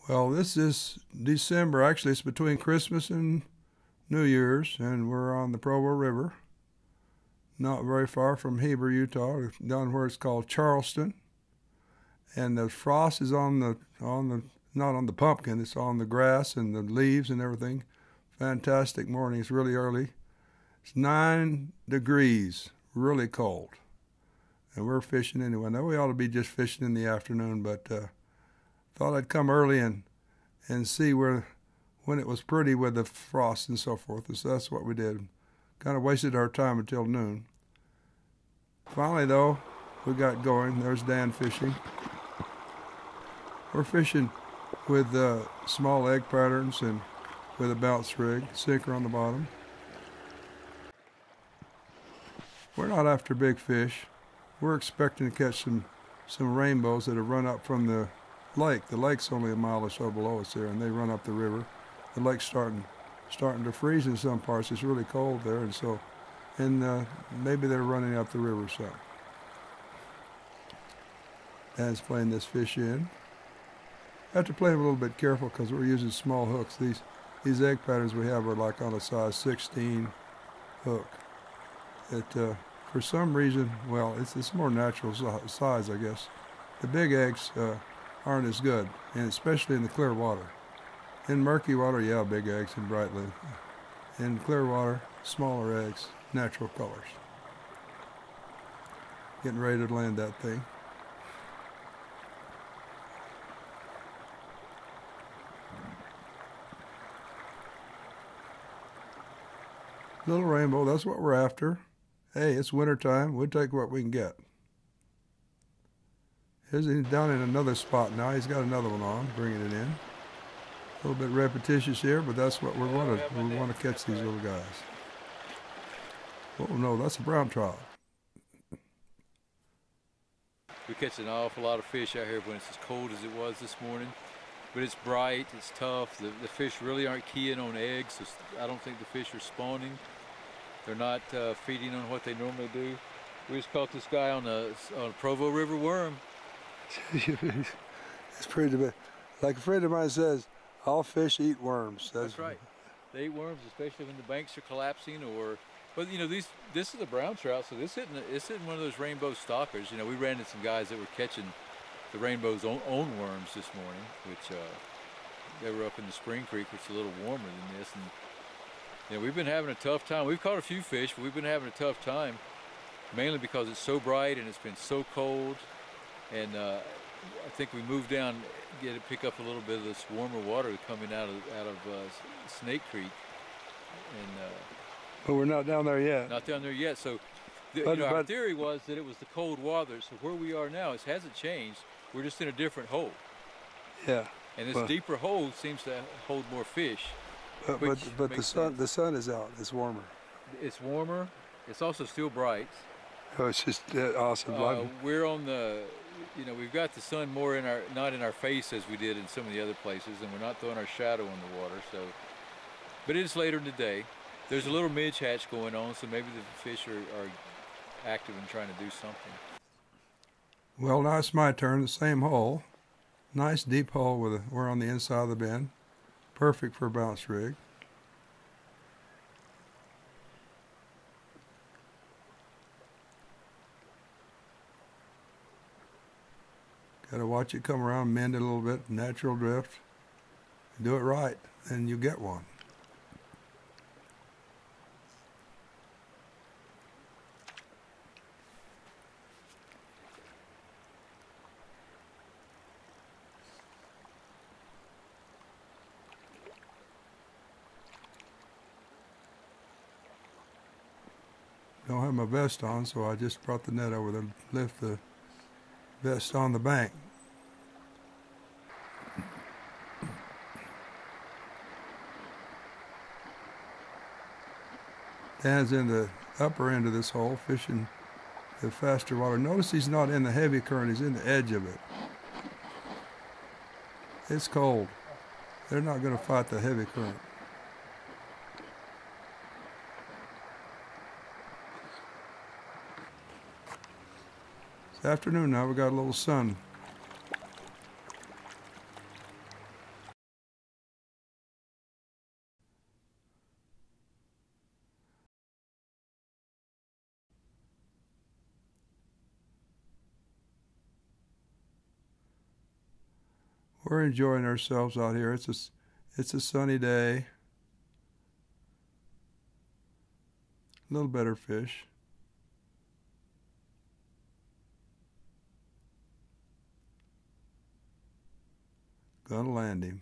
Well, this is December. Actually, it's between Christmas and New Year's, and we're on the Provo River, not very far from Heber, Utah, down where it's called Charleston. And the frost is on the not on the pumpkin, it's on the grass and the leaves and everything. Fantastic morning. It's really early. It's 9 degrees, really cold. And we're fishing anyway. Now we ought to be just fishing in the afternoon, but thought I'd come early and see when it was pretty with the frost and so forth. So that's what we did. Kind of wasted our time until noon. Finally, though, we got going. There's Dan fishing. We're fishing with small egg patterns and with a bounce rig, sinker on the bottom. We're not after big fish. We're expecting to catch some rainbows that have run up from the lake. The lake's only a mile or so below us there, and they run up the river. The lake's starting to freeze in some parts. It's really cold there, and so, maybe they're running up the river some. Dan's playing this fish in. Have to play them a little bit careful because we're using small hooks. These egg patterns we have are like on a size 16 hook. For some reason, well, it's more natural size, I guess. The big eggs aren't as good, and especially in the clear water. In murky water, yeah, big eggs and brightly. In clear water, smaller eggs, natural colors. Getting ready to land that thing. Little rainbow, that's what we're after. Hey, it's wintertime. We'll take what we can get. He's down in another spot now. He's got another one on, bringing it in. A little bit repetitious here, but that's what we want to. We want to catch these little guys. Oh no, that's a brown trout. We catch an awful lot of fish out here when it's as cold as it was this morning. But it's bright, it's tough. The fish really aren't keying on eggs. So I don't think the fish are spawning. They're not feeding on what they normally do. We just caught this guy on a Provo River worm. It's pretty bad. Like a friend of mine says, all fish eat worms. That's right. They eat worms, especially when the banks are collapsing, or, but you know, this is a brown trout, so this isn't one of those rainbow stalkers. You know, we ran into some guys that were catching the rainbow's own worms this morning, which they were up in the Spring Creek, which is a little warmer than this, and you know, we've been having a tough time. We've caught a few fish, but we've been having a tough time, mainly because it's so bright and it's been so cold. And I think we moved down, pick up a little bit of this warmer water coming out of Snake Creek. And but we're not down there yet. Not down there yet. So, our theory was that it was the cold water. So where we are now, it hasn't changed. We're just in a different hole. Yeah. And this deeper hole seems to hold more fish. But the sun is out. It's warmer. It's warmer. It's also still bright. Oh, it's just awesome. We're on the, we've got the sun more not in our face as we did in some of the other places, and we're not throwing our shadow in the water. So, but it is later in the day. There's a little midge hatch going on, so maybe the fish are active and trying to do something. Well, now it's my turn. The same hole, nice deep hole we're on the inside of the bend. Perfect for a bounce rig. Got to watch it come around, mend it a little bit, natural drift. Do it right, and you get one. Don't have my vest on, so I just brought the net over to lift the vest on the bank. Dan's in the upper end of this hole, fishing the faster water. Notice he's not in the heavy current, he's in the edge of it. It's cold. They're not going to fight the heavy current. It's afternoon now, we got a little sun. We're enjoying ourselves out here. It's a sunny day. A little better fish. Gonna land him.